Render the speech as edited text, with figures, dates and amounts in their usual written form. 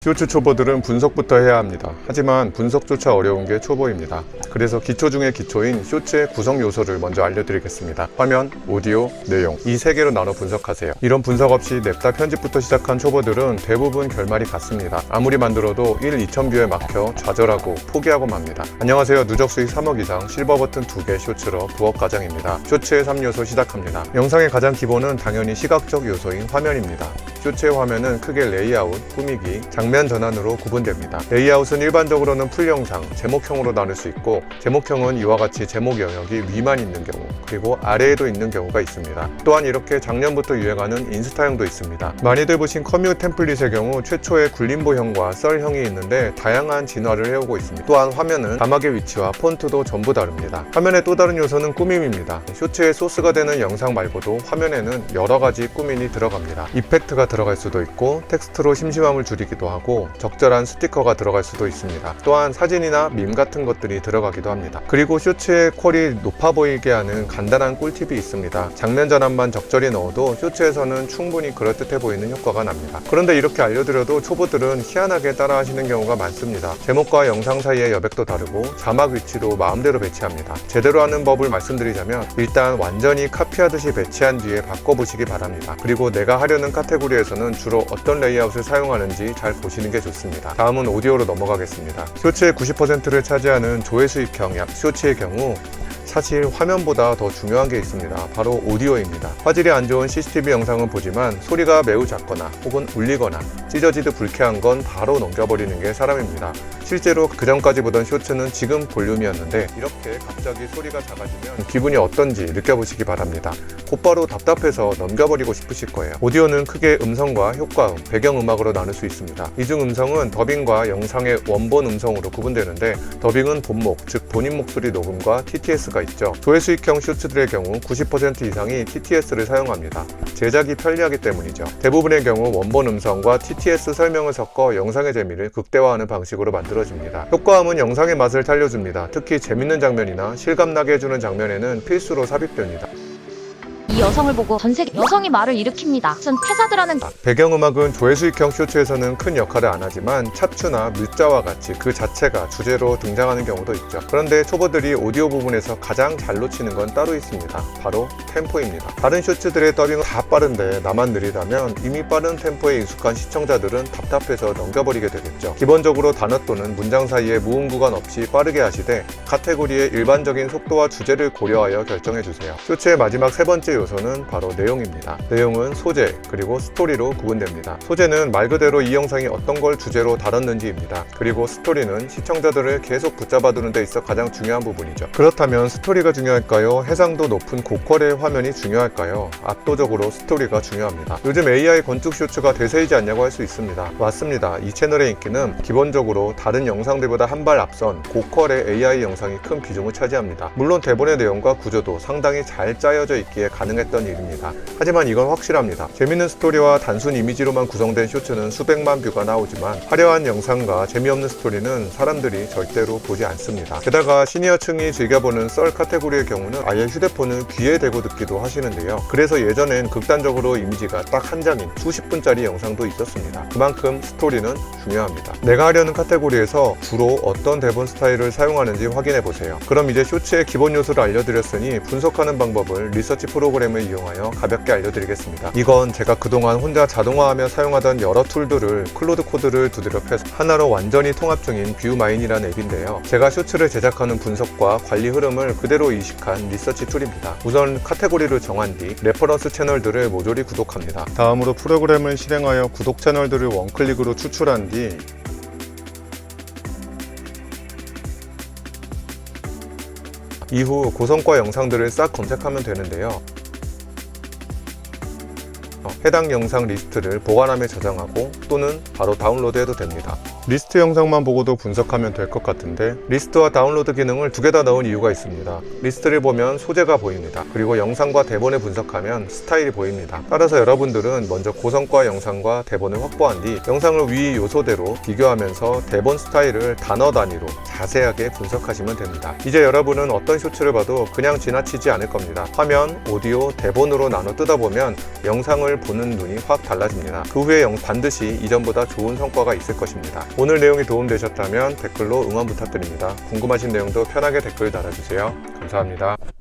쇼츠 초보들은 분석부터 해야 합니다. 하지만 분석조차 어려운 게 초보입니다. 그래서 기초 중의 기초인 쇼츠의 구성 요소를 먼저 알려드리겠습니다. 화면, 오디오, 내용 이 세 개로 나눠 분석하세요. 이런 분석 없이 냅다 편집부터 시작한 초보들은 대부분 결말이 같습니다. 아무리 만들어도 1-2천 뷰에 막혀 좌절하고 포기하고 맙니다. 안녕하세요. 누적 수익 3억 이상 실버 버튼 2개 쇼츠러 부업 과장입니다. 쇼츠의 3요소 시작합니다. 영상의 가장 기본은 당연히 시각적 요소인 화면입니다. 쇼츠의 화면은 크게 레이아웃, 꾸미기, 장면 전환으로 구분됩니다. 레이아웃은 일반적으로는 풀영상, 제목형으로 나눌 수 있고, 제목형은 이와 같이 제목 영역이 위만 있는 경우, 그리고 아래에도 있는 경우가 있습니다. 또한 이렇게 작년부터 유행하는 인스타형도 있습니다. 많이들 보신 커뮤 템플릿의 경우 최초의 굴림보형과 썰형이 있는데 다양한 진화를 해오고 있습니다. 또한 화면은 자막의 위치와 폰트도 전부 다릅니다. 화면의 또 다른 요소는 꾸밈입니다. 쇼츠의 소스가 되는 영상 말고도 화면에는 여러 가지 꾸밈이 들어갑니다. 이펙트가 들어갈 수도 있고, 텍스트로 심심함을 줄이기도 하고, 적절한 스티커가 들어갈 수도 있습니다. 또한 사진이나 밈 같은 것들이 들어가기도 합니다. 그리고 쇼츠의 퀄이 높아 보이게 하는 간단한 꿀팁이 있습니다. 장면 전환만 적절히 넣어도 쇼츠에서는 충분히 그럴듯해 보이는 효과가 납니다. 그런데 이렇게 알려드려도 초보들은 희한하게 따라 하시는 경우가 많습니다. 제목과 영상 사이의 여백도 다르고 자막 위치도 마음대로 배치합니다. 제대로 하는 법을 말씀드리자면 일단 완전히 카피하듯이 배치한 뒤에 바꿔보시기 바랍니다. 그리고 내가 하려는 카테고리에서는 주로 어떤 레이아웃을 사용하는지 잘 보시는 게 좋습니다. 다음은 오디오로 넘어가겠습니다. 쇼츠의 90%를 차지하는 조회수익형 쇼츠의 경우 사실 화면보다 더 중요한 게 있습니다. 바로 오디오입니다. 화질이 안 좋은 CCTV 영상은 보지만 소리가 매우 작거나 혹은 울리거나 찢어지듯 불쾌한 건 바로 넘겨버리는 게 사람입니다. 실제로 그전까지 보던 쇼츠는 지금 볼륨이었는데 이렇게 갑자기 소리가 작아지면 기분이 어떤지 느껴보시기 바랍니다. 곧바로 답답해서 넘겨버리고 싶으실 거예요. 오디오는 크게 음성과 효과음, 배경음악으로 나눌 수 있습니다. 이 중 음성은 더빙과 영상의 원본 음성으로 구분되는데 더빙은 본목, 즉 본인 목소리 녹음과 TTS가 있죠. 조회수익형 쇼츠들의 경우 90% 이상이 TTS를 사용합니다. 제작이 편리하기 때문이죠. 대부분의 경우 원본 음성과 TTS 설명을 섞어 영상의 재미를 극대화하는 방식으로 만들어집니다. 효과음은 영상의 맛을 살려줍니다. 특히 재밌는 장면이나 실감나게 해주는 장면에는 필수로 삽입됩니다. 이 여성을 보고 전 세계 여성이 말을 일으킵니다. 전 패자들하는 배경음악은 조회수익형 쇼츠에서는 큰 역할을 안 하지만 찹추나 뮤자와 같이 그 자체가 주제로 등장하는 경우도 있죠. 그런데 초보들이 오디오 부분에서 가장 잘 놓치는 건 따로 있습니다. 바로 템포입니다. 다른 쇼츠들의 더빙은 다 빠른데 나만 느리다면 이미 빠른 템포에 익숙한 시청자들은 답답해서 넘겨버리게 되겠죠. 기본적으로 단어 또는 문장 사이에 무음 구간 없이 빠르게 하시되 카테고리의 일반적인 속도와 주제를 고려하여 결정해주세요. 쇼츠의 마지막 세 번째 요소는 바로 내용입니다. 내용은 소재 그리고 스토리로 구분됩니다. 소재는 말 그대로 이 영상이 어떤 걸 주제로 다뤘는지입니다. 그리고 스토리는 시청자들을 계속 붙잡아두는 데 있어 가장 중요한 부분이죠. 그렇다면 스토리가 중요할까요? 해상도 높은 고퀄의 화면이 중요할까요? 압도적으로 스토리가 중요합니다. 요즘 AI 건축 쇼츠가 대세이지 않냐고 할 수 있습니다. 맞습니다. 이 채널의 인기는 기본적으로 다른 영상들보다 한 발 앞선 고퀄의 AI 영상이 큰 비중을 차지합니다. 물론 대본의 내용과 구조도 상당히 잘 짜여져 있기에 가능했던 일입니다. 하지만 이건 확실합니다. 재밌는 스토리와 단순 이미지로만 구성된 쇼츠는 수백만 뷰가 나오지만 화려한 영상과 재미없는 스토리는 사람들이 절대로 보지 않습니다. 게다가 시니어층이 즐겨보는 썰 카테고리의 경우는 아예 휴대폰을 귀에 대고 듣기도 하시는데요. 그래서 예전엔 극단적으로 이미지가 딱 한 장인 수십 분짜리 영상도 있었습니다. 그만큼 스토리는 중요합니다. 내가 하려는 카테고리에서 주로 어떤 대본 스타일을 사용하는지 확인해보세요. 그럼 이제 쇼츠의 기본 요소를 알려드렸으니 분석하는 방법을 리서치 프로그램을 이용하여 가볍게 알려드리겠습니다. 이건 제가 그동안 혼자 자동화하며 사용하던 여러 툴들을 클로드 코드를 두드려 펴서 하나로 완전히 통합 중인 뷰마인이라는 앱인데요. 제가 쇼츠를 제작하는 분석과 관리 흐름을 그대로 이식한 리서치 툴입니다. 우선 카테고리를 정한 뒤 레퍼런스 채널들을 모조리 구독합니다. 다음으로 프로그램을 실행하여 구독 채널들을 원클릭으로 추출한 뒤 이후 고성과 영상들을 싹 검색하면 되는데요. 해당 영상 리스트를 보관함에 저장하고 또는 바로 다운로드해도 됩니다. 리스트 영상만 보고도 분석하면 될 것 같은데 리스트와 다운로드 기능을 두 개 다 넣은 이유가 있습니다. 리스트를 보면 소재가 보입니다. 그리고 영상과 대본을 분석하면 스타일이 보입니다. 따라서 여러분들은 먼저 고성과 영상과 대본을 확보한 뒤 영상을 위 요소대로 비교하면서 대본 스타일을 단어 단위로 자세하게 분석하시면 됩니다. 이제 여러분은 어떤 쇼츠를 봐도 그냥 지나치지 않을 겁니다. 화면, 오디오, 대본으로 나눠 뜯어보면 영상을 보는 보는 눈이 확 달라집니다. 그 후에 반드시 이전보다 좋은 성과가 있을 것입니다. 오늘 내용이 도움되셨다면 댓글로 응원 부탁드립니다. 궁금하신 내용도 편하게 댓글 달아주세요. 감사합니다.